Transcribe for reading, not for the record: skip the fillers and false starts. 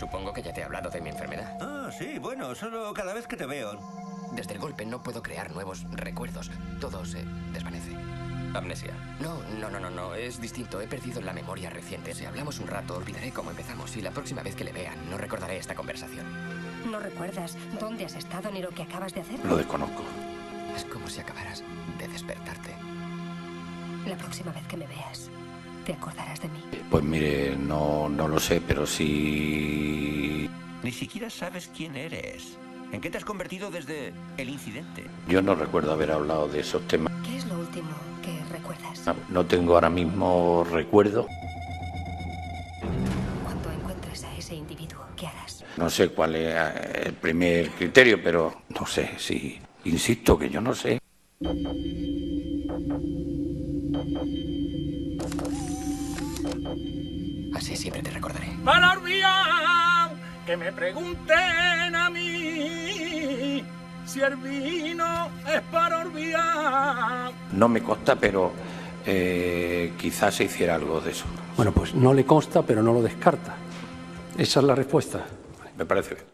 Supongo que ya te he hablado de mi enfermedad. Ah, sí, bueno, solo cada vez que te veo. Desde el golpe no puedo crear nuevos recuerdos. Todo se desvanece. Amnesia. No. Es distinto. He perdido la memoria reciente. Si hablamos un rato, olvidaré cómo empezamos. Y la próxima vez que le vean, no recordaré esta conversación. No recuerdas dónde has estado ni lo que acabas de hacer. Lo desconozco. Es como si acabaras de despertarte. La próxima vez que me veas, te acordarás de mí. Pues mire, no lo sé, pero sí... Ni siquiera sabes quién eres. ¿En qué te has convertido desde el incidente? Yo no recuerdo haber hablado de esos temas. ¿Qué es lo último que recuerdas? No tengo ahora mismo recuerdo. Cuando encuentres a ese individuo, ¿qué harás? No sé cuál es el primer criterio, pero no sé, sí. Insisto que yo no sé. Así siempre te recordaré. Para olvidar, que me pregunten a mí si el vino es para olvidar. No me consta, pero quizás se hiciera algo de eso. Bueno, pues no le consta, pero no lo descarta. Esa es la respuesta. Me parece bien.